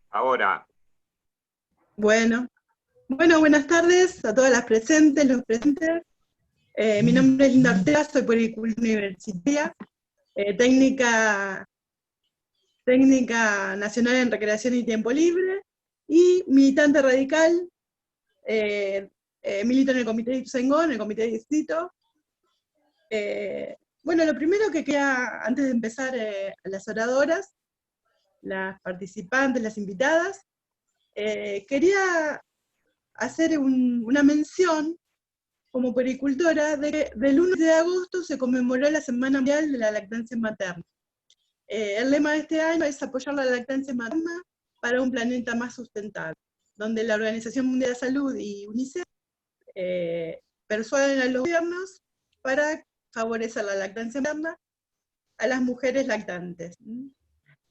Ahora, Bueno, buenas tardes a todas las presentes, los presentes. Mi nombre es Linda Ortega, soy puericultora universitaria, técnica nacional en recreación y tiempo libre, y militante radical. Milito en el comité de Ituzaingó, en el comité de distrito. Bueno, lo primero que quería, antes de empezar a las oradoras, las participantes, las invitadas, quería hacer una mención como puericultora de que del 1 de agosto se conmemoró la Semana Mundial de la Lactancia Materna. El lema de este año es apoyar la lactancia materna para un planeta más sustentable, donde la Organización Mundial de la Salud y UNICEF persuaden a los gobiernos para favorecer la lactancia materna a las mujeres lactantes.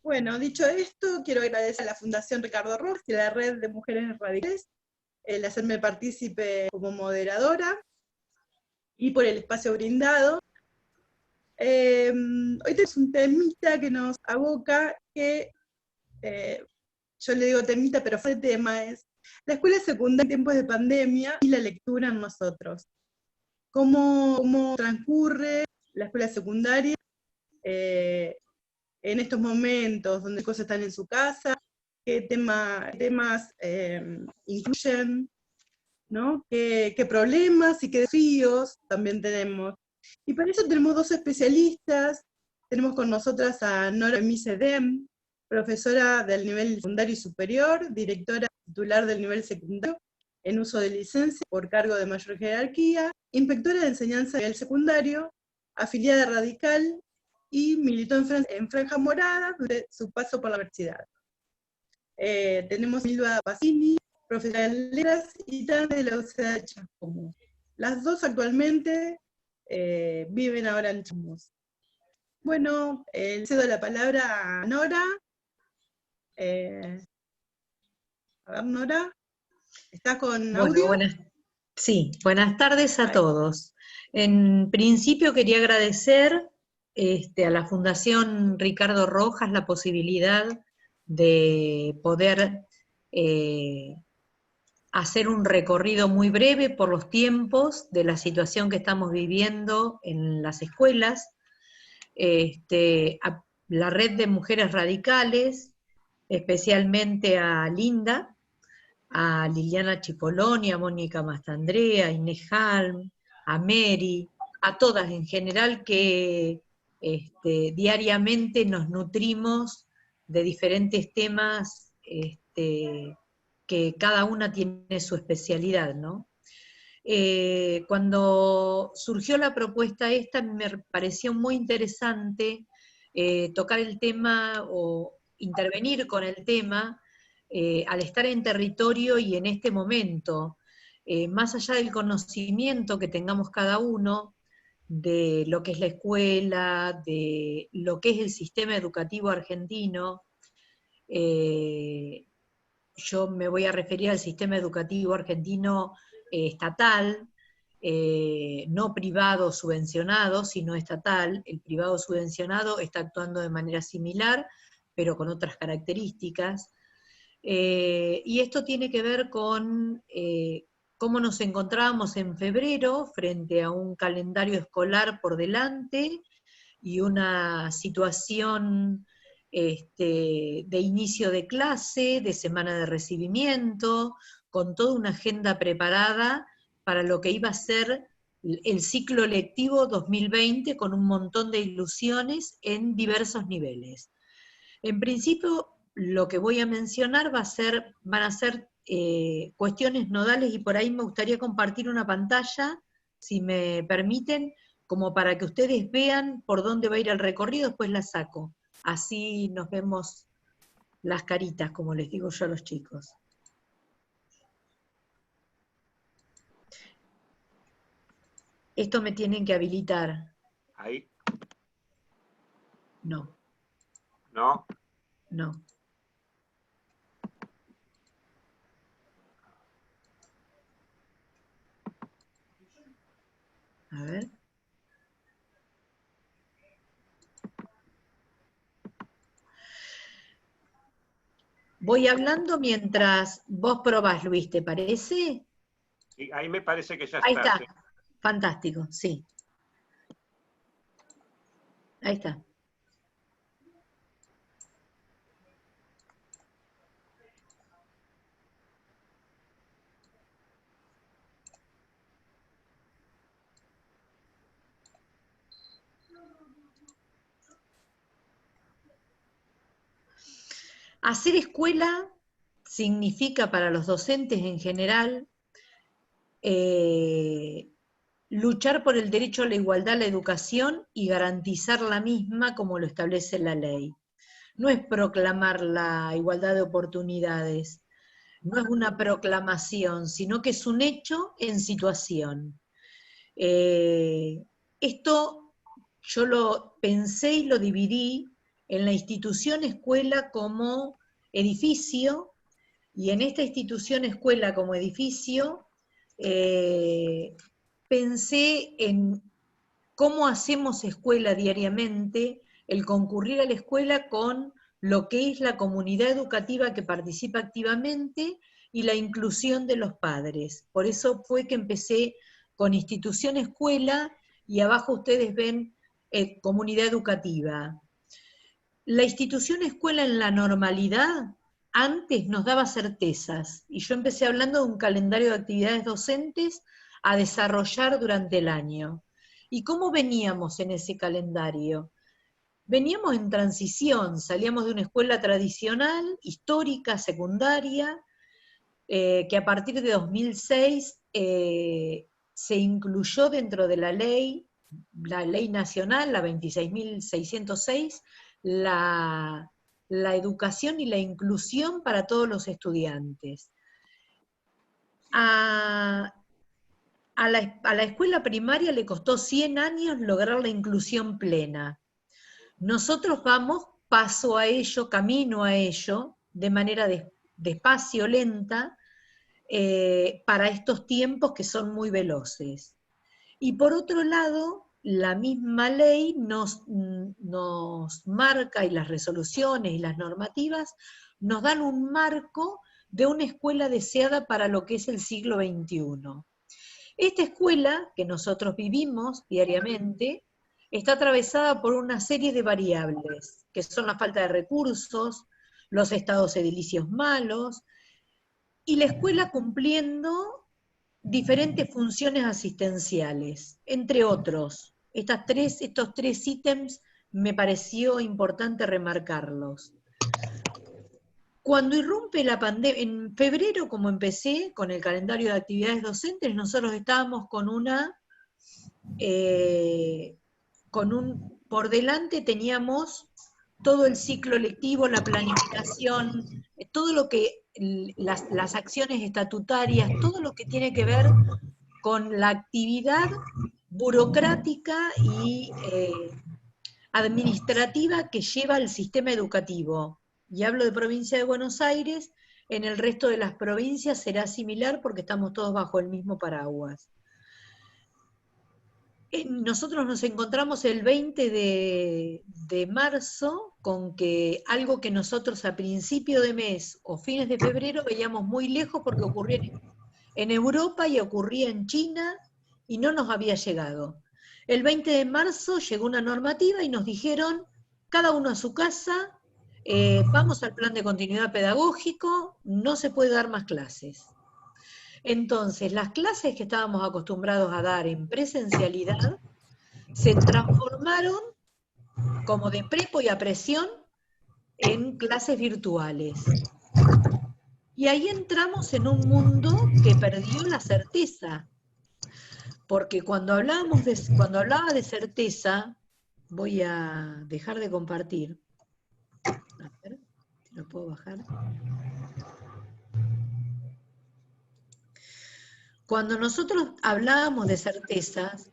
Bueno, dicho esto, quiero agradecer a la Fundación Ricardo Rojas y a la Red de Mujeres Radicales el hacerme partícipe como moderadora y por el espacio brindado. Hoy tenemos un temita que nos aboca, que yo le digo temita, pero fue tema, es la escuela secundaria en tiempos de pandemia y la lectura en nosotros. ¿Cómo transcurre la escuela secundaria en estos momentos donde los chicos están en su casa? ¿Qué temas incluyen? ¿No? ¿Qué problemas y qué desafíos también tenemos? Y para eso tenemos dos especialistas. Tenemos con nosotras a Nora Sedem, profesora del nivel secundario y superior, directora titular del nivel secundario en uso de licencia por cargo de mayor jerarquía, inspectora de enseñanza del secundario, afiliada radical y militó en Franja Morada durante su paso por la universidad. Tenemos a Silva Pacini, profesora de letras y también de la UCA de Chascomús. Las dos actualmente viven ahora en Chascomús. Bueno, le cedo la palabra a Nora. A ver, Nora, ¿estás con audio? Sí, buenas tardes a todos. En principio quería agradecer a la Fundación Ricardo Rojas la posibilidad de poder hacer un recorrido muy breve por los tiempos de la situación que estamos viviendo en las escuelas, a la Red de Mujeres Radicales, especialmente a Linda, a Liliana Chipoloni, a Mónica Mastandrea, a Inés Halm, a Mary, a todas en general que diariamente nos nutrimos de diferentes temas que cada una tiene su especialidad, ¿no? Cuando surgió la propuesta esta, me pareció muy interesante tocar el tema o intervenir con el tema al estar en territorio y en este momento, más allá del conocimiento que tengamos cada uno de lo que es la escuela, de lo que es el sistema educativo argentino, yo me voy a referir al sistema educativo argentino estatal, no privado subvencionado, sino estatal. El privado subvencionado está actuando de manera similar, pero con otras características. Y esto tiene que ver con cómo nos encontrábamos en febrero frente a un calendario escolar por delante y una situación de inicio de clase, de semana de recibimiento, con toda una agenda preparada para lo que iba a ser el ciclo lectivo 2020 con un montón de ilusiones en diversos niveles. En principio, lo que voy a mencionar van a ser cuestiones nodales, y por ahí me gustaría compartir una pantalla, si me permiten, como para que ustedes vean por dónde va a ir el recorrido. Después la saco. Así nos vemos las caritas, como les digo yo a los chicos. Esto me tienen que habilitar. ¿ahí? No. ¿No? No. A ver. Voy hablando mientras vos probás, Luis, ¿te parece? Sí, ahí me parece que ya Ahí está. está, Sí. fantástico, sí. Ahí está. Hacer escuela significa para los docentes en general luchar por el derecho a la igualdad a la educación y garantizar la misma como lo establece la ley. No es proclamar la igualdad de oportunidades, no es una proclamación, sino que es un hecho en situación. Esto yo lo pensé y lo dividí en la institución escuela como edificio, y en esta institución escuela como edificio pensé en cómo hacemos escuela diariamente, el concurrir a la escuela con lo que es la comunidad educativa que participa activamente y la inclusión de los padres. Por eso fue que empecé con institución escuela y abajo ustedes ven comunidad educativa. La institución escuela en la normalidad antes nos daba certezas, y yo empecé hablando de un calendario de actividades docentes a desarrollar durante el año. ¿Y cómo veníamos en ese calendario? Veníamos en transición, salíamos de una escuela tradicional, histórica, secundaria, que a partir de 2006 se incluyó dentro de la ley nacional, la 26.606, la educación y la inclusión para todos los estudiantes. A la escuela primaria le costó 100 años lograr la inclusión plena. Nosotros vamos paso a ello, camino a ello, de manera despacio, lenta, para estos tiempos que son muy veloces. Y por otro lado, la misma ley nos marca, y las resoluciones y las normativas nos dan un marco de una escuela deseada para lo que es el siglo XXI. Esta escuela que nosotros vivimos diariamente está atravesada por una serie de variables, que son la falta de recursos, los estados edilicios malos, y la escuela cumpliendo diferentes funciones asistenciales, entre otros. Estos tres ítems me pareció importante remarcarlos. Cuando irrumpe la pandemia, en febrero, como empecé con el calendario de actividades docentes, nosotros estábamos por delante teníamos todo el ciclo lectivo, la planificación, todo lo que, las acciones estatutarias, todo lo que tiene que ver con la actividad burocrática y administrativa que lleva el sistema educativo. Y hablo de provincia de Buenos Aires, en el resto de las provincias será similar porque estamos todos bajo el mismo paraguas. Nosotros nos encontramos el 20 de marzo con que algo que nosotros a principio de mes o fines de febrero veíamos muy lejos porque ocurría en Europa y ocurría en China y no nos había llegado. El 20 de marzo llegó una normativa y nos dijeron, cada uno a su casa, vamos al plan de continuidad pedagógico, no se puede dar más clases. Entonces, las clases que estábamos acostumbrados a dar en presencialidad se transformaron como de prepo y a presión en clases virtuales. Y ahí entramos en un mundo que perdió la certeza, porque cuando hablaba de certeza, voy a dejar de compartir. A ver, si lo puedo bajar. Cuando nosotros hablábamos de certezas,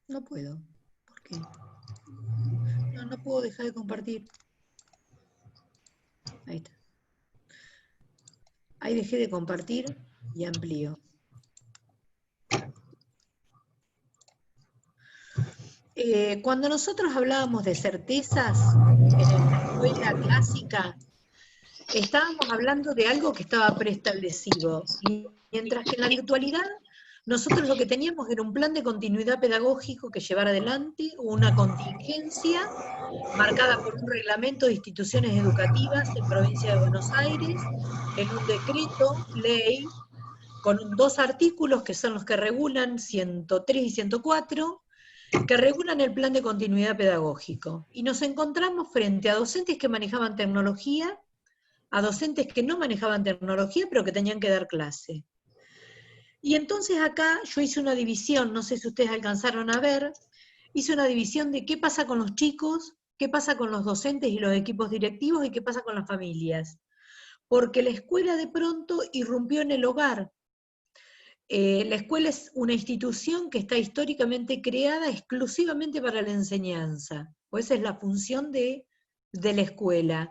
no puedo. ¿Por qué? No puedo dejar de compartir. Ahí está. Ahí dejé de compartir y amplío. Cuando nosotros hablábamos de certezas en la escuela clásica, estábamos hablando de algo que estaba preestablecido, mientras que en la virtualidad nosotros lo que teníamos era un plan de continuidad pedagógico que llevar adelante, una contingencia marcada por un reglamento de instituciones educativas en Provincia de Buenos Aires, en un decreto, ley, con 2 artículos que son los que regulan 103 y 104, que regulan el plan de continuidad pedagógico. Y nos encontramos frente a docentes que manejaban tecnología, a docentes que no manejaban tecnología, pero que tenían que dar clase. Y entonces acá yo hice una división, no sé si ustedes alcanzaron a ver, hice una división de qué pasa con los chicos, qué pasa con los docentes y los equipos directivos y qué pasa con las familias. Porque la escuela de pronto irrumpió en el hogar. La escuela es una institución que está históricamente creada exclusivamente para la enseñanza, pues esa es la función de la escuela.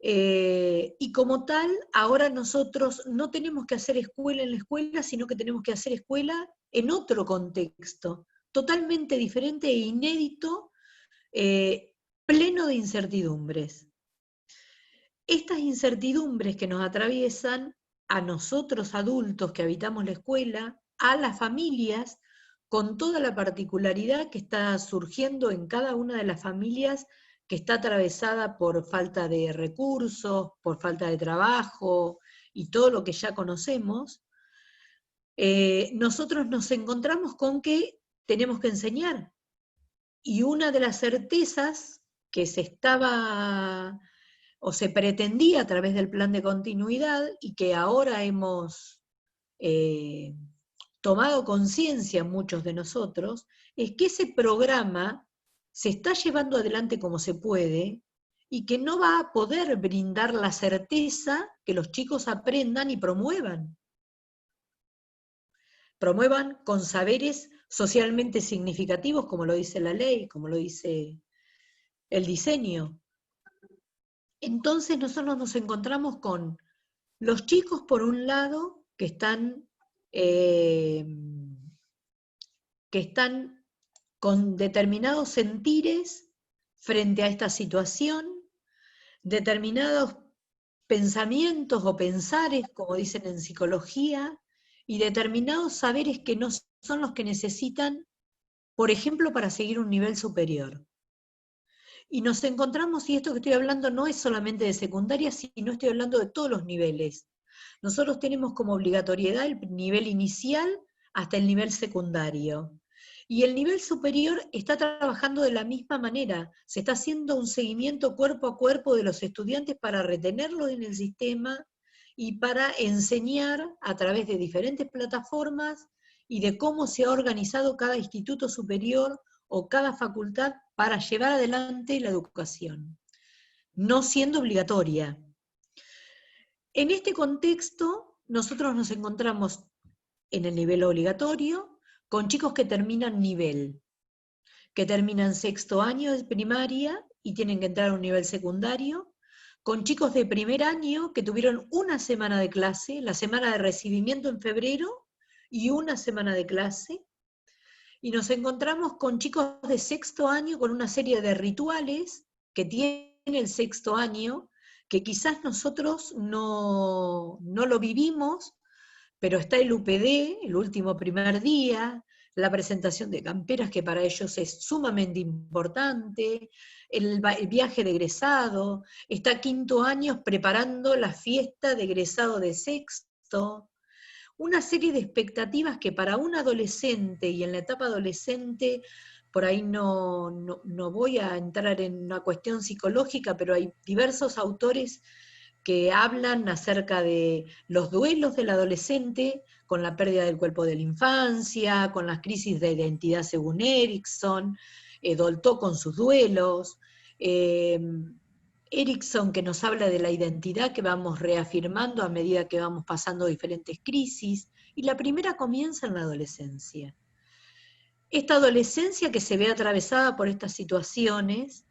Y como tal, ahora nosotros no tenemos que hacer escuela en la escuela, sino que tenemos que hacer escuela en otro contexto, totalmente diferente e inédito, pleno de incertidumbres. Estas incertidumbres que nos atraviesan a nosotros adultos que habitamos la escuela, a las familias, con toda la particularidad que está surgiendo en cada una de las familias que está atravesada por falta de recursos, por falta de trabajo y todo lo que ya conocemos, nosotros nos encontramos con que tenemos que enseñar. Y una de las certezas que se estaba o se pretendía a través del plan de continuidad y que ahora hemos tomado conciencia muchos de nosotros, es que ese programa se está llevando adelante como se puede y que no va a poder brindar la certeza que los chicos aprendan y promuevan. Promuevan con saberes socialmente significativos, como lo dice la ley, como lo dice el diseño. Entonces nosotros nos encontramos con los chicos, por un lado, que están con determinados sentires frente a esta situación, determinados pensamientos o pensares, como dicen en psicología, y determinados saberes que no son los que necesitan, por ejemplo, para seguir un nivel superior. Y nos encontramos, y esto que estoy hablando no es solamente de secundaria, sino estoy hablando de todos los niveles. Nosotros tenemos como obligatoriedad el nivel inicial hasta el nivel secundario. Y el nivel superior está trabajando de la misma manera. Se está haciendo un seguimiento cuerpo a cuerpo de los estudiantes para retenerlos en el sistema y para enseñar a través de diferentes plataformas y de cómo se ha organizado cada instituto superior o cada facultad para llevar adelante la educación, no siendo obligatoria. En este contexto, nosotros nos encontramos en el nivel obligatorio con chicos que terminan nivel, que terminan 6º año de primaria y tienen que entrar a un nivel secundario, con chicos de primer año que tuvieron una semana de clase, la semana de recibimiento en febrero y una semana de clase, y nos encontramos con chicos de 6º año con una serie de rituales que tiene el 6º año, que quizás nosotros no lo vivimos, pero está el UPD, el último primer día, la presentación de camperas, que para ellos es sumamente importante, el viaje de egresado, está 5º año preparando la fiesta de egresado de 6º, una serie de expectativas que para un adolescente, y en la etapa adolescente, por ahí no voy a entrar en una cuestión psicológica, pero hay diversos autores que hablan acerca de los duelos del adolescente con la pérdida del cuerpo de la infancia, con las crisis de identidad según Erikson, Dolto con sus duelos, Erikson que nos habla de la identidad que vamos reafirmando a medida que vamos pasando diferentes crisis, y la primera comienza en la adolescencia. Esta adolescencia que se ve atravesada por estas situaciones,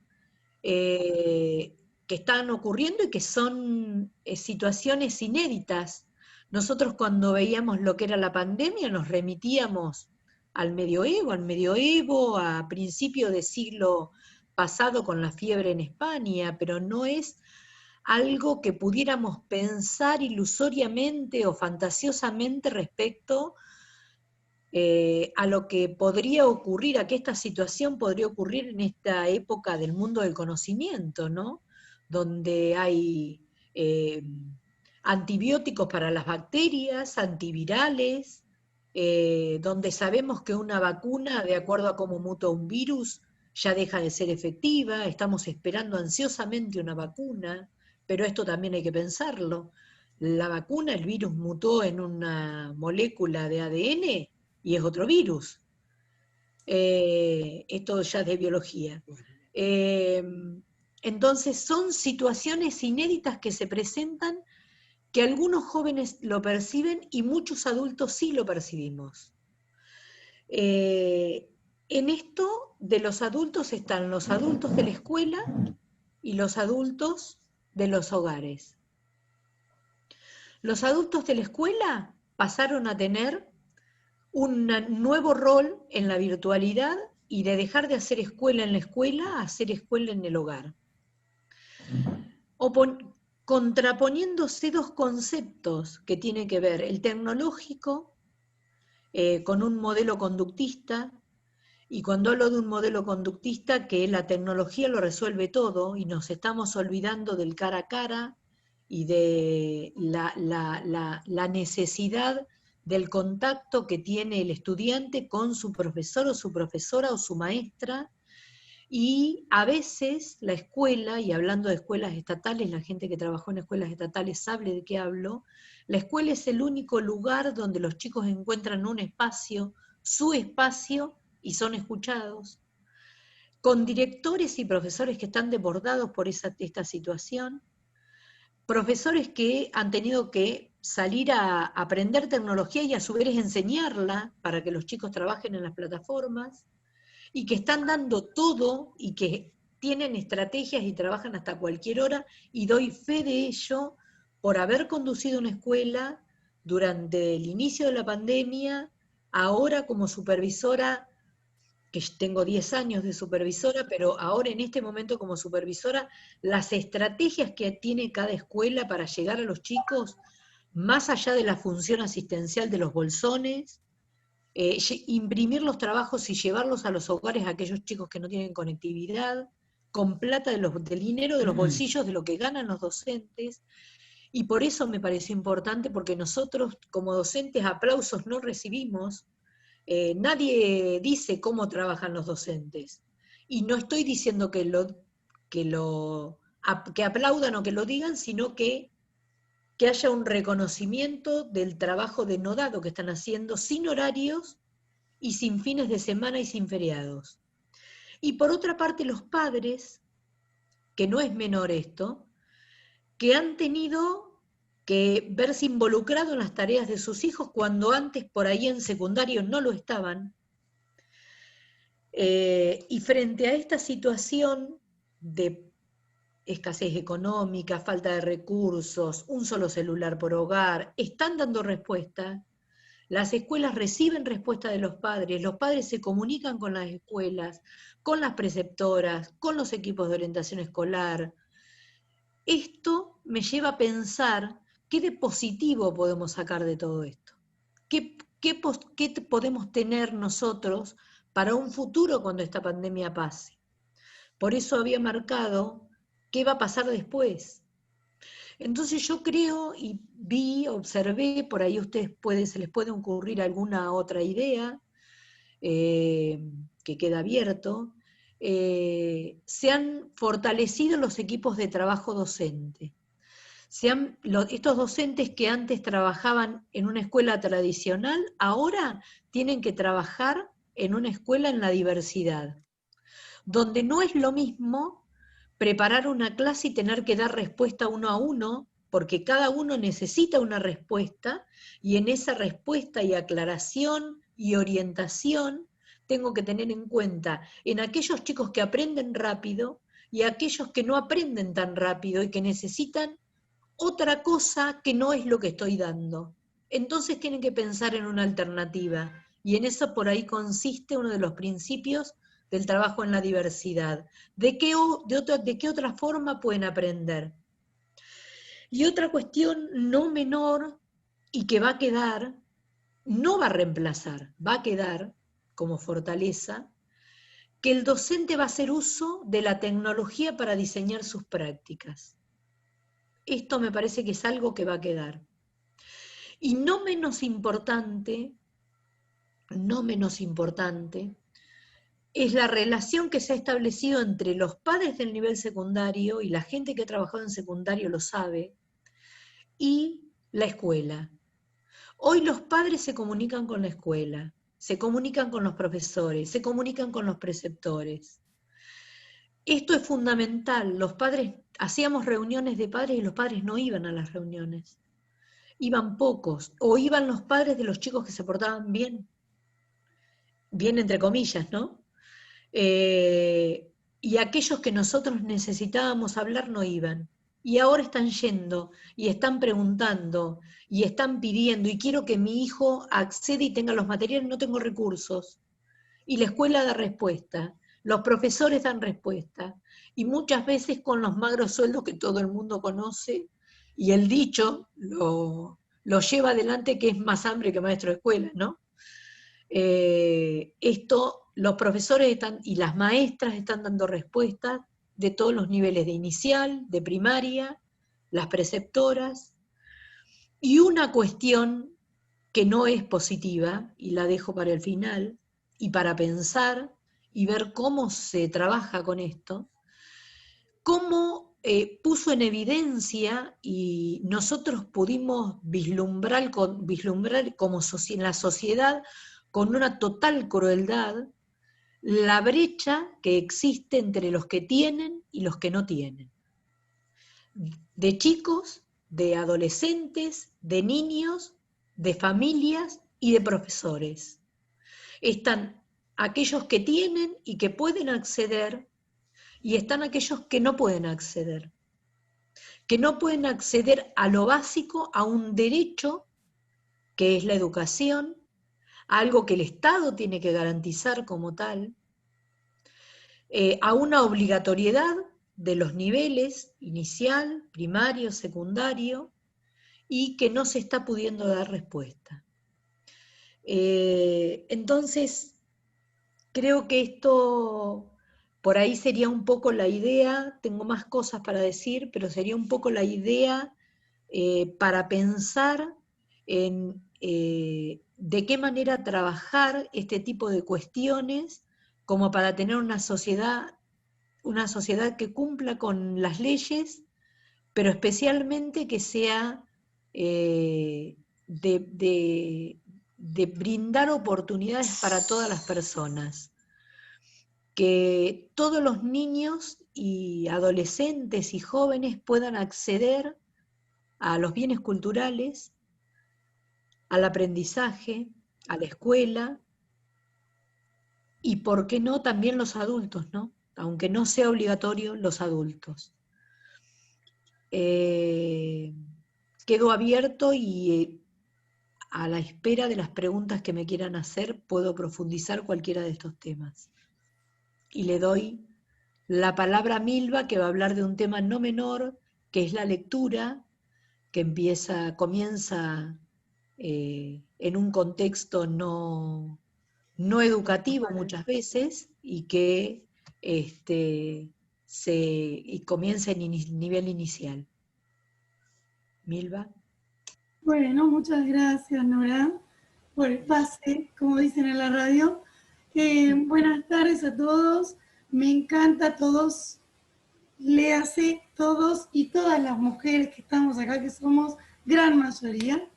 que están ocurriendo y que son situaciones inéditas. Nosotros cuando veíamos lo que era la pandemia nos remitíamos al medioevo, a principio de siglo pasado con la fiebre en España, pero no es algo que pudiéramos pensar ilusoriamente o fantasiosamente respecto a lo que podría ocurrir, a que esta situación podría ocurrir en esta época del mundo del conocimiento, ¿no? Donde hay antibióticos para las bacterias, antivirales, donde sabemos que una vacuna, de acuerdo a cómo muta un virus, ya deja de ser efectiva, estamos esperando ansiosamente una vacuna, pero esto también hay que pensarlo. La vacuna, el virus mutó en una molécula de ADN y es otro virus. Esto ya es de biología. Entonces son situaciones inéditas que se presentan, que algunos jóvenes lo perciben y muchos adultos sí lo percibimos. En esto de los adultos están los adultos de la escuela y los adultos de los hogares. Los adultos de la escuela pasaron a tener un nuevo rol en la virtualidad y de dejar de hacer escuela en la escuela a hacer escuela en el hogar. Contraponiéndose dos conceptos que tienen que ver el tecnológico con un modelo conductista, y cuando hablo de un modelo conductista, que la tecnología lo resuelve todo y nos estamos olvidando del cara a cara y de la necesidad del contacto que tiene el estudiante con su profesor o su profesora o su maestra, y a veces la escuela, y hablando de escuelas estatales, la gente que trabajó en escuelas estatales sabe de qué hablo, la escuela es el único lugar donde los chicos encuentran un espacio, su espacio, y son escuchados, con directores y profesores que están desbordados por esta situación, profesores que han tenido que salir a aprender tecnología y a su vez enseñarla para que los chicos trabajen en las plataformas, y que están dando todo y que tienen estrategias y trabajan hasta cualquier hora, y doy fe de ello por haber conducido una escuela durante el inicio de la pandemia, ahora como supervisora, que tengo 10 años de supervisora, pero ahora en este momento como supervisora, las estrategias que tiene cada escuela para llegar a los chicos, más allá de la función asistencial de los bolsones, imprimir los trabajos y llevarlos a los hogares a aquellos chicos que no tienen conectividad, con plata del dinero de los bolsillos de lo que ganan los docentes, y por eso me pareció importante, porque nosotros como docentes aplausos no recibimos. Nadie dice cómo trabajan los docentes, y no estoy diciendo que aplaudan o que lo digan, sino que haya un reconocimiento del trabajo denodado que están haciendo sin horarios y sin fines de semana y sin feriados. Y por otra parte los padres, que no es menor esto, que han tenido que verse involucrados en las tareas de sus hijos cuando antes por ahí en secundario no lo estaban. Y frente a esta situación de escasez económica, falta de recursos, un solo celular por hogar, están dando respuesta. Las escuelas reciben respuesta de los padres se comunican con las escuelas, con las preceptoras, con los equipos de orientación escolar. Esto me lleva a pensar qué de positivo podemos sacar de todo esto. ¿Qué podemos tener nosotros para un futuro cuando esta pandemia pase? Por eso había marcado qué va a pasar después. Entonces yo creo y observé, por ahí a ustedes se les puede ocurrir alguna otra idea, que queda abierto. Se han fortalecido los equipos de trabajo docente. Estos docentes que antes trabajaban en una escuela tradicional, ahora tienen que trabajar en una escuela en la diversidad, donde no es lo mismo preparar una clase y tener que dar respuesta uno a uno, porque cada uno necesita una respuesta, y en esa respuesta y aclaración y orientación tengo que tener en cuenta en aquellos chicos que aprenden rápido y aquellos que no aprenden tan rápido y que necesitan otra cosa que no es lo que estoy dando. Entonces tienen que pensar en una alternativa, Y en eso por ahí consiste uno de los principios del trabajo en la diversidad. ¿De qué otra forma pueden aprender? Y otra cuestión no menor y que va a quedar, no va a reemplazar, va a quedar como fortaleza, que el docente va a hacer uso de la tecnología para diseñar sus prácticas. Esto me parece que es algo que va a quedar. Y no menos importante, es la relación que se ha establecido entre los padres del nivel secundario, y la gente que ha trabajado en secundario lo sabe, y la escuela. Hoy los padres se comunican con la escuela, se comunican con los profesores, se comunican con los preceptores. Esto es fundamental. Los padres, hacíamos reuniones de padres y los padres no iban a las reuniones. Iban pocos, o iban los padres de los chicos que se portaban bien. Bien entre comillas, ¿no? Y aquellos que nosotros necesitábamos hablar no iban. Y ahora están yendo, y están preguntando, y están pidiendo, y quiero que mi hijo acceda y tenga los materiales, no tengo recursos. Y la escuela da respuesta, los profesores dan respuesta, y muchas veces con los magros sueldos que todo el mundo conoce, y el dicho lo lleva adelante, que es más hambre que maestro de escuela, ¿no? Los profesores y las maestras están dando respuestas de todos los niveles, de inicial, de primaria, las preceptoras, y una cuestión que no es positiva, y la dejo para el final, y para pensar y ver cómo se trabaja con esto, cómo puso en evidencia, y nosotros pudimos vislumbrar como en la sociedad, con una total crueldad, la brecha que existe entre los que tienen y los que no tienen. De chicos, de adolescentes, de niños, de familias y de profesores. Están aquellos que tienen y que pueden acceder, y están aquellos que no pueden acceder. Que no pueden acceder a lo básico, a un derecho que es la educación, algo que el Estado tiene que garantizar como tal, a una obligatoriedad de los niveles inicial, primario, secundario, y que no se está pudiendo dar respuesta. Entonces, creo que esto, por ahí sería un poco la idea, tengo más cosas para decir, pero sería un poco la idea para pensar en de qué manera trabajar este tipo de cuestiones como para tener una sociedad que cumpla con las leyes, pero especialmente que sea de brindar oportunidades para todas las personas. Que todos los niños y adolescentes y jóvenes puedan acceder a los bienes culturales, al aprendizaje, a la escuela, y por qué no también los adultos, ¿no? Aunque no sea obligatorio, los adultos. Quedo abierto y a la espera de las preguntas que me quieran hacer, puedo profundizar cualquiera de estos temas. Y le doy la palabra a Milva, que va a hablar de un tema no menor, que es la lectura, que comienza en un contexto no educativo muchas veces, y que comienza en nivel inicial. Milva. Bueno, muchas gracias, Nora, por el pase, como dicen en la radio. Buenas tardes a todos. Me encanta a todos, léase todos y todas las mujeres que estamos acá, que somos gran mayoría.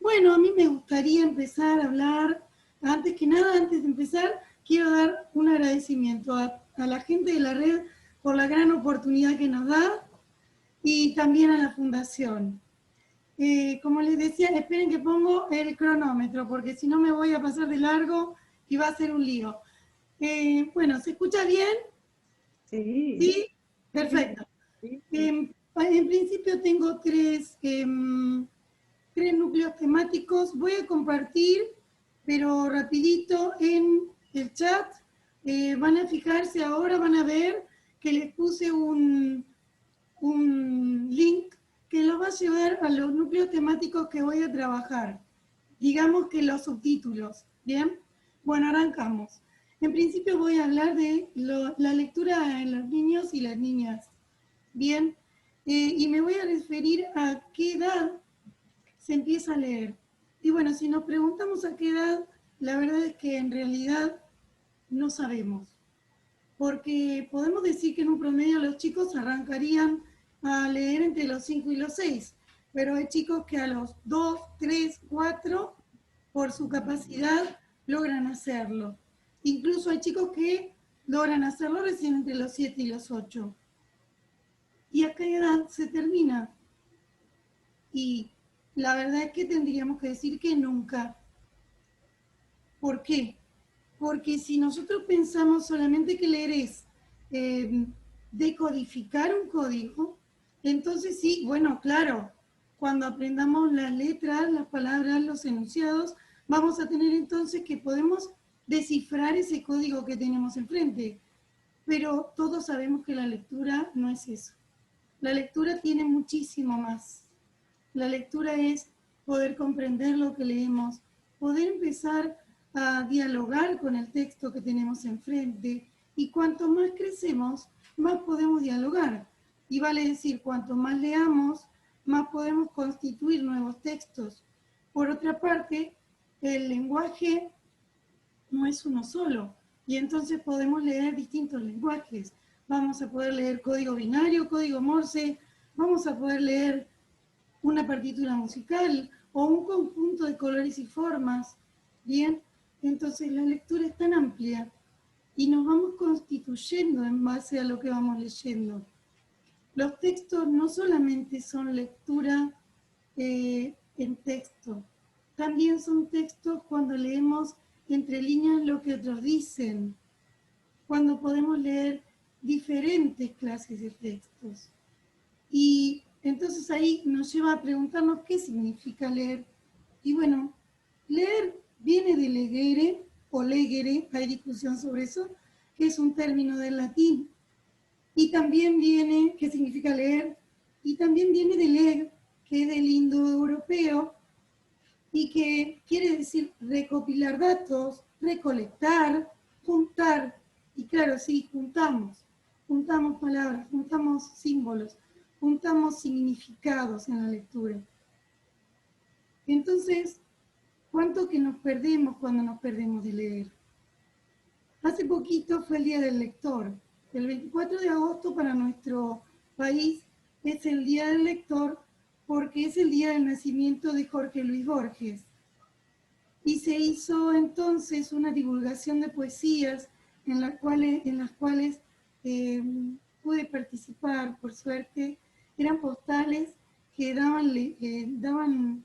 Bueno, a mí me gustaría empezar a hablar, antes de empezar, quiero dar un agradecimiento a la gente de la red por la gran oportunidad que nos da, y también a la Fundación. Como les decía, esperen que pongo el cronómetro, porque si no me voy a pasar de largo y va a ser un lío. Bueno, ¿se escucha bien? Sí. ¿Sí? Perfecto. Sí. En principio tengo tres núcleos temáticos. Voy a compartir pero rapidito en el chat, van a fijarse ahora, van a ver que les puse un link que los va a llevar a los núcleos temáticos que voy a trabajar. Digamos que los subtítulos, ¿bien? Bueno, arrancamos. En principio voy a hablar de la lectura en los niños y las niñas, ¿bien? Y me voy a referir a qué edad se empieza a leer. Y bueno, si nos preguntamos a qué edad, la verdad es que en realidad no sabemos. Porque podemos decir que en un promedio los chicos arrancarían a leer entre los 5 y los 6, pero hay chicos que a los 2, 3, 4, por su capacidad, logran hacerlo. Incluso hay chicos que logran hacerlo recién entre los 7 y los 8. ¿Y a qué edad se termina? Y la verdad es que tendríamos que decir que nunca. ¿Por qué? Porque si nosotros pensamos solamente que leer es decodificar un código, entonces sí, bueno, claro, cuando aprendamos las letras, las palabras, los enunciados, vamos a tener entonces que podemos descifrar ese código que tenemos enfrente. Pero todos sabemos que la lectura no es eso. La lectura tiene muchísimo más. La lectura es poder comprender lo que leemos, poder empezar a dialogar con el texto que tenemos enfrente, y cuanto más crecemos, más podemos dialogar. Y vale decir, cuanto más leamos, más podemos constituir nuevos textos. Por otra parte, el lenguaje no es uno solo, y entonces podemos leer distintos lenguajes. Vamos a poder leer código binario, código Morse, vamos a poder leer una partitura musical o un conjunto de colores y formas. Bien, entonces la lectura es tan amplia y nos vamos constituyendo en base a lo que vamos leyendo. Los textos no solamente son lectura en texto, también son textos cuando leemos entre líneas lo que otros dicen, cuando podemos leer diferentes clases de textos. Y entonces ahí nos lleva a preguntarnos qué significa leer. Y bueno, leer viene de legere o legere, hay discusión sobre eso, que es un término del latín. Y también viene, ¿qué significa leer? Y también viene de leg, que es del indoeuropeo, y que quiere decir recopilar datos, recolectar, juntar. Y claro, sí, juntamos palabras, juntamos símbolos, juntamos significados en la lectura. Entonces, ¿cuánto que nos perdemos cuando nos perdemos de leer? Hace poquito fue el Día del Lector. El 24 de agosto para nuestro país es el Día del Lector porque es el día del nacimiento de Jorge Luis Borges. Y se hizo entonces una divulgación de poesías en las cuales pude participar, por suerte. Eran postales que daban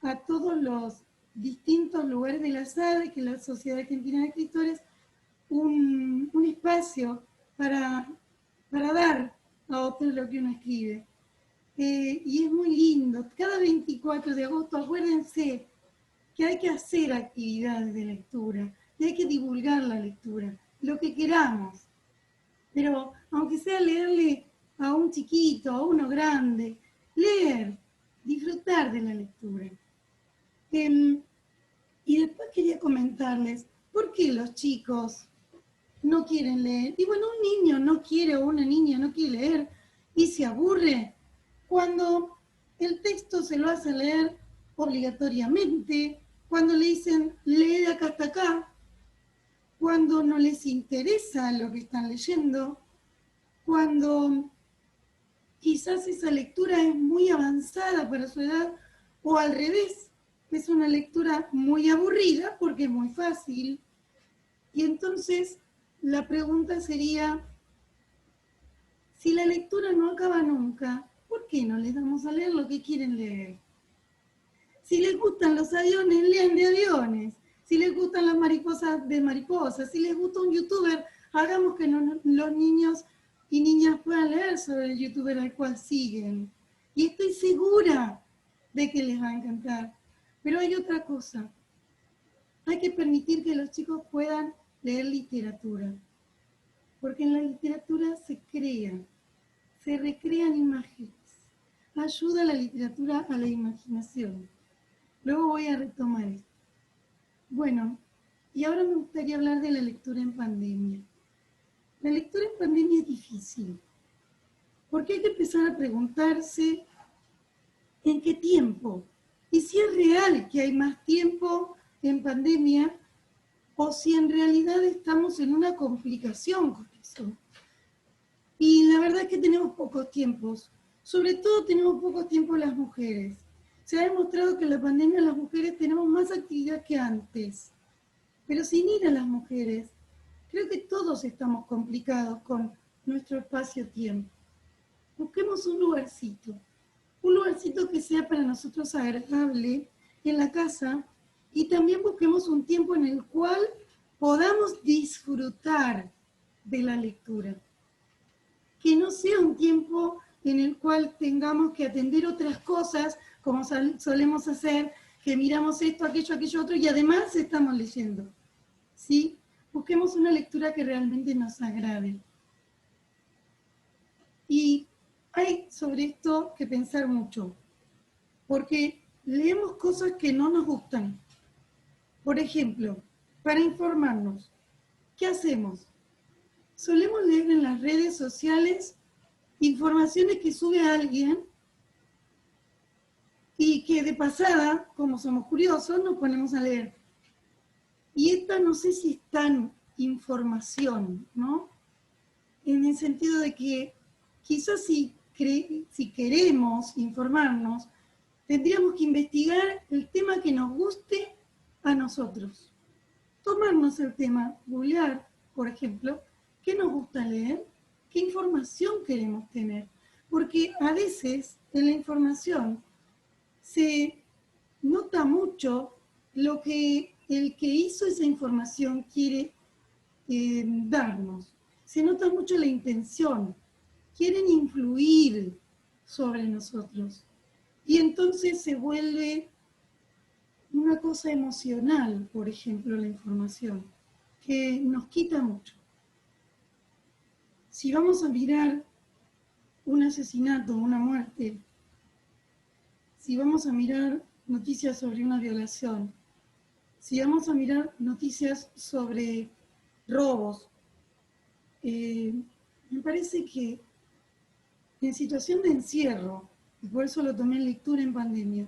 a todos los distintos lugares de la SADE, que es la Sociedad Argentina de Escritores, un espacio para dar a otro lo que uno escribe. Y es muy lindo. Cada 24 de agosto, acuérdense que hay que hacer actividades de lectura, y hay que divulgar la lectura, lo que queramos. Pero aunque sea leerle a un chiquito, a uno grande, leer, disfrutar de la lectura. Y después quería comentarles, ¿por qué los chicos no quieren leer? Y bueno, un niño no quiere o una niña no quiere leer y se aburre cuando el texto se lo hace leer obligatoriamente, cuando le dicen lee de acá hasta acá, cuando no les interesa lo que están leyendo, cuando quizás esa lectura es muy avanzada para su edad, o al revés, es una lectura muy aburrida porque es muy fácil. Y entonces la pregunta sería, si la lectura no acaba nunca, ¿por qué no les damos a leer lo que quieren leer? Si les gustan los aviones, lean de aviones. Si les gustan las mariposas, de mariposas. Si les gusta un youtuber, hagamos que los niños y niñas puedan leer sobre el youtuber al cual siguen. Y estoy segura de que les va a encantar. Pero hay otra cosa. hay que permitir que los chicos puedan leer literatura, porque en la literatura se crean, se recrean imágenes, ayuda la literatura a la imaginación. Luego voy a retomar esto. Bueno, y ahora me gustaría hablar de la lectura en pandemia. La lectura en pandemia es difícil, porque hay que empezar a preguntarse en qué tiempo, y si es real que hay más tiempo en pandemia, o si en realidad estamos en una complicación con eso. Y la verdad es que tenemos pocos tiempos, sobre todo tenemos pocos tiempos las mujeres. Se ha demostrado que en la pandemia las mujeres tenemos más actividad que antes, pero sin ir a las mujeres, creo que todos estamos complicados con nuestro espacio-tiempo. Busquemos un lugarcito que sea para nosotros agradable en la casa, y también busquemos un tiempo en el cual podamos disfrutar de la lectura. Que no sea un tiempo en el cual tengamos que atender otras cosas, como solemos hacer, que miramos esto, aquello otro, y además estamos leyendo. ¿Sí? Busquemos una lectura que realmente nos agrade. Y hay sobre esto que pensar mucho, porque leemos cosas que no nos gustan. Por ejemplo, para informarnos, ¿qué hacemos? Solemos leer en las redes sociales informaciones que sube alguien y que de pasada, como somos curiosos, nos ponemos a leer. Y esta no sé si es tan información, ¿no? En el sentido de que quizás si queremos informarnos, tendríamos que investigar el tema que nos guste a nosotros. Tomarnos el tema, googlear, por ejemplo, qué nos gusta leer, qué información queremos tener. Porque a veces en la información se nota mucho lo que el que hizo esa información quiere darnos. Se nota mucho la intención. Quieren influir sobre nosotros. Y entonces se vuelve una cosa emocional, por ejemplo, la información, que nos quita mucho. Si vamos a mirar un asesinato, una muerte, si vamos a mirar noticias sobre una violación, si vamos a mirar noticias sobre robos, me parece que en situación de encierro, y por eso lo tomé en lectura en pandemia,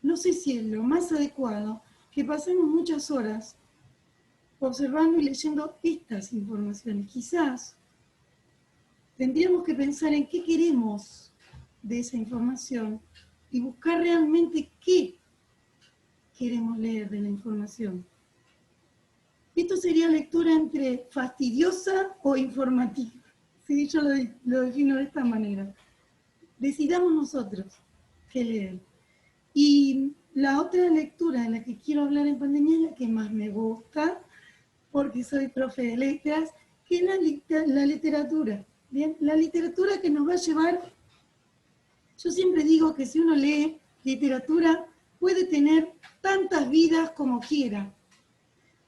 no sé si es lo más adecuado que pasemos muchas horas observando y leyendo estas informaciones. Quizás tendríamos que pensar en qué queremos de esa información y buscar realmente qué queremos leer de la información. Esto sería lectura entre fastidiosa o informativa. Sí, yo lo defino de esta manera. Decidamos nosotros qué leer. Y la otra lectura de la que quiero hablar en pandemia es la que más me gusta, porque soy profe de letras, que es la literatura. ¿Bien? La literatura que nos va a llevar, yo siempre digo que si uno lee literatura puede tener tantas vidas como quiera.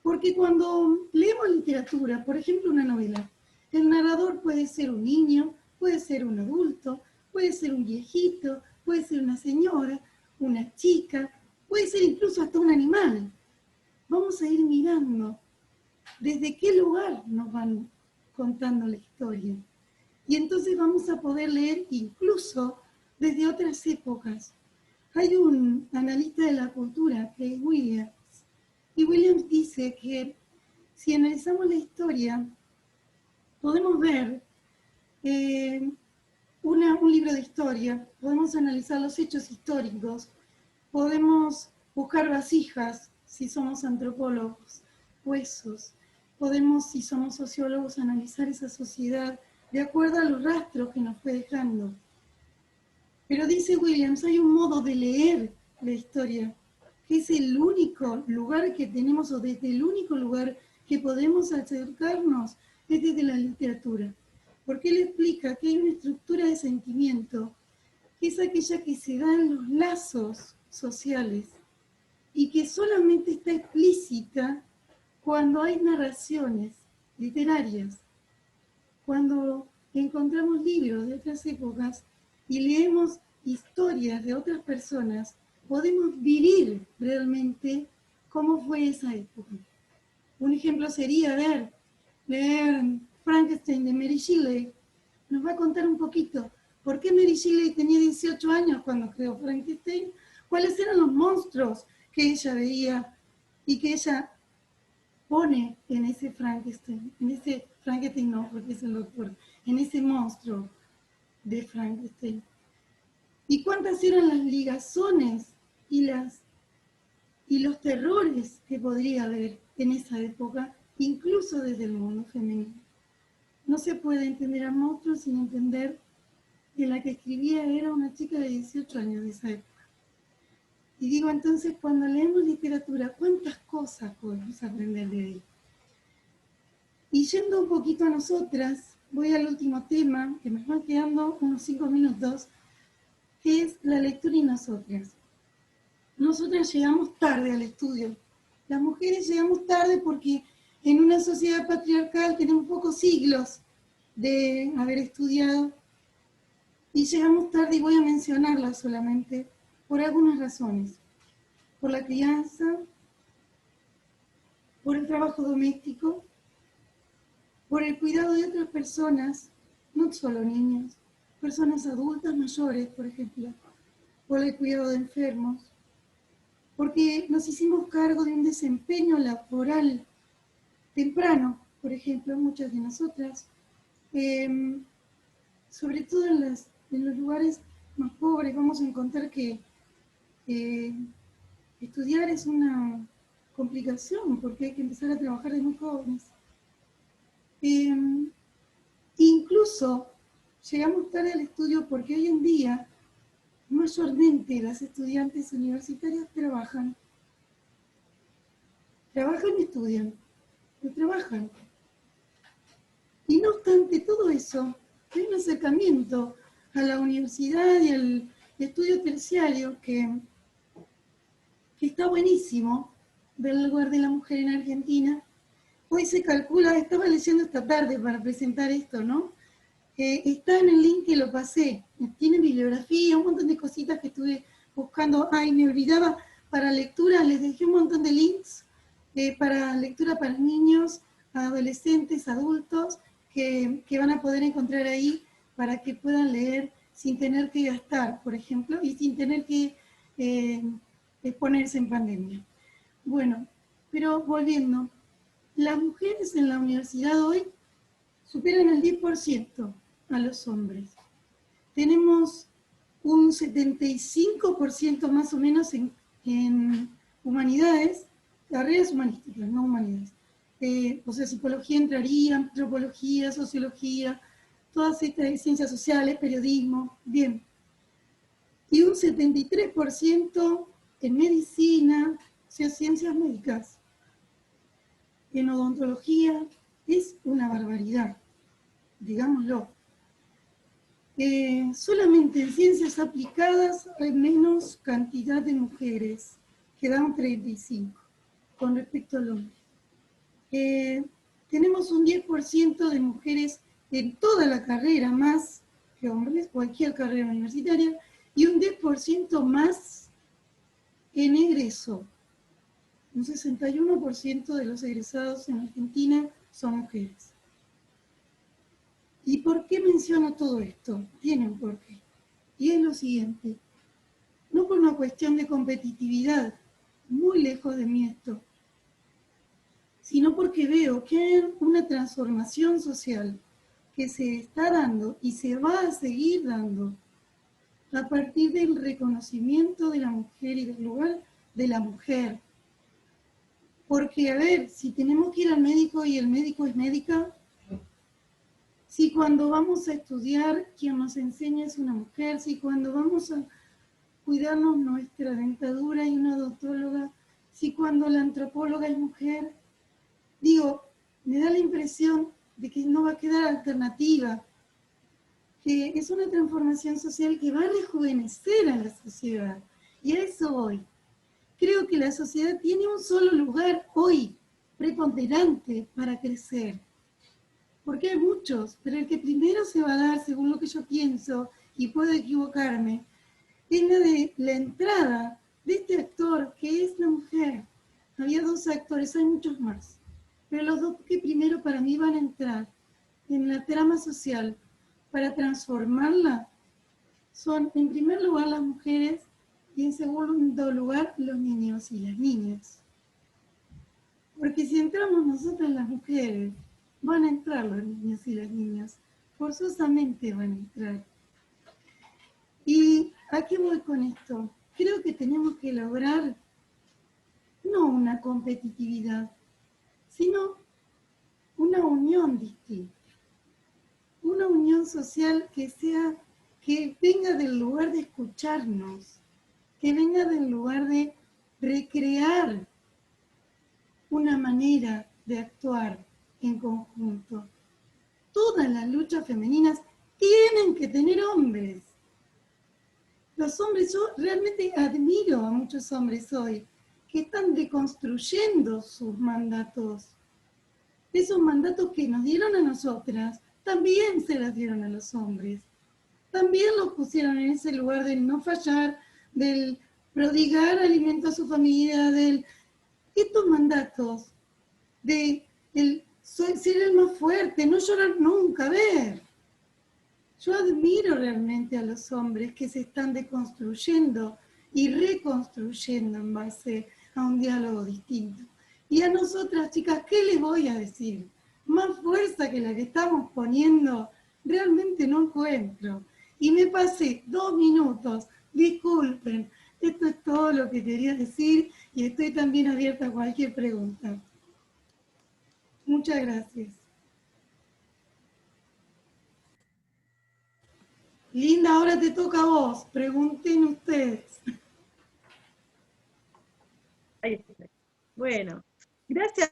Porque cuando leemos literatura, por ejemplo una novela, el narrador puede ser un niño, puede ser un adulto, puede ser un viejito, puede ser una señora, una chica, puede ser incluso hasta un animal. Vamos a ir mirando desde qué lugar nos van contando la historia. Y entonces vamos a poder leer incluso desde otras épocas. Hay un analista de la cultura que es Williams, y Williams dice que si analizamos la historia, podemos ver un libro de historia, podemos analizar los hechos históricos, podemos buscar vasijas, si somos antropólogos, huesos, podemos, si somos sociólogos, analizar esa sociedad de acuerdo a los rastros que nos fue dejando. Pero dice Williams, hay un modo de leer la historia, que es el único lugar que tenemos, o desde el único lugar que podemos acercarnos, es desde la literatura. Porque él explica que hay una estructura de sentimiento, que es aquella que se da en los lazos sociales. y que solamente está explícita cuando hay narraciones literarias, cuando encontramos libros de otras épocas y leemos historias de otras personas, podemos vivir realmente cómo fue esa época. Un ejemplo sería leer Frankenstein de Mary Shelley. Nos va a contar un poquito por qué Mary Shelley tenía 18 años cuando creó Frankenstein, cuáles eran los monstruos que ella veía y que ella pone en ese Frankenstein, no, porque es el doctor, en ese monstruo de Frankenstein. Y cuántas eran las ligazones y los terrores que podría haber en esa época, incluso desde el mundo femenino. No se puede entender a monstruos sin entender que la que escribía era una chica de 18 años de esa época. Y digo, entonces, cuando leemos literatura, ¿cuántas cosas podemos aprender de ahí? Y yendo un poquito a nosotras, voy al último tema, que me van quedando unos 5 minutos, que es la lectura y nosotras. Nosotras llegamos tarde al estudio. Las mujeres llegamos tarde porque en una sociedad patriarcal tenemos pocos siglos de haber estudiado y llegamos tarde, y voy a mencionarlas solamente por algunas razones. Por la crianza, por el trabajo doméstico, por el cuidado de otras personas, no solo niños, personas adultas mayores, por ejemplo, por el cuidado de enfermos, porque nos hicimos cargo de un desempeño laboral temprano, por ejemplo, muchas de nosotras, sobre todo en los lugares más pobres, vamos a encontrar que estudiar es una complicación, porque hay que empezar a trabajar de muy jóvenes. Incluso llegamos tarde al estudio porque hoy en día mayormente las estudiantes universitarias trabajan y estudian, pero trabajan. Y no obstante todo eso, hay un acercamiento a la universidad y al estudio terciario que está buenísimo, del lugar de la mujer en Argentina. Hoy se calcula, estaba leyendo esta tarde para presentar esto, ¿no? Está en el link que lo pasé, tiene bibliografía, un montón de cositas que estuve buscando. Ay, me olvidaba, para lectura les dejé un montón de links para lectura para niños, adolescentes, adultos, que van a poder encontrar ahí para que puedan leer sin tener que gastar, por ejemplo, y sin tener que exponerse en pandemia. Bueno, pero volviendo, las mujeres en la universidad hoy superan el 10% a los hombres. Tenemos un 75% más o menos en humanidades, carreras humanísticas, no humanidades. O sea, psicología entraría, antropología, sociología, todas estas ciencias sociales, periodismo, bien. Y un 73% en medicina, o sea, ciencias médicas. En odontología es una barbaridad, digámoslo. Solamente en ciencias aplicadas hay menos cantidad de mujeres, que dan 35 con respecto al hombre. Tenemos un 10% de mujeres en toda la carrera, más que hombres, cualquier carrera universitaria, y un 10% más en egreso. Un 61% de los egresados en Argentina son mujeres. ¿Y por qué menciono todo esto? Tiene un porqué. Y es lo siguiente. No por una cuestión de competitividad, muy lejos de mí esto, sino porque veo que hay una transformación social que se está dando y se va a seguir dando a partir del reconocimiento de la mujer y del lugar de la mujer. Porque, a ver, si tenemos que ir al médico y el médico es médica, si cuando vamos a estudiar quien nos enseña es una mujer, si cuando vamos a cuidarnos nuestra dentadura hay una odontóloga, si cuando la antropóloga es mujer, digo, me da la impresión de que no va a quedar alternativa, que es una transformación social que va a rejuvenecer a la sociedad. Y a eso voy. creo que la sociedad tiene un solo lugar hoy, preponderante para crecer. Porque hay muchos, pero el que primero se va a dar, según lo que yo pienso, y puedo equivocarme, es la de la entrada de este actor, que es la mujer. Había 2 actores, hay muchos más, pero los 2 que primero para mí van a entrar en la trama social para transformarla son, en primer lugar, las mujeres y en segundo lugar, los niños y las niñas. Porque si entramos nosotras las mujeres, van a entrar los niños y las niñas, forzosamente van a entrar. ¿Y a qué voy con esto? Creo que tenemos que lograr no una competitividad, sino una unión distinta. Una unión social que venga del lugar de escucharnos, que venga del lugar de recrear una manera de actuar en conjunto. Todas las luchas femeninas tienen que tener hombres. Los hombres, yo realmente admiro a muchos hombres hoy que están deconstruyendo sus mandatos. Esos mandatos que nos dieron a nosotras, también se las dieron a los hombres. También los pusieron en ese lugar del no fallar, del prodigar alimento a su familia, estos mandatos de ser el más fuerte, no llorar nunca, a ver. Yo admiro realmente a los hombres que se están deconstruyendo y reconstruyendo en base a un diálogo distinto. Y a nosotras, chicas, ¿qué les voy a decir? Más fuerza que la que estamos poniendo, realmente no encuentro. Y me pasé 2 minutos, disculpen, esto es todo lo que quería decir y estoy también abierta a cualquier pregunta. Muchas gracias. Linda, ahora te toca a vos, pregunten ustedes. Ahí está. Bueno, gracias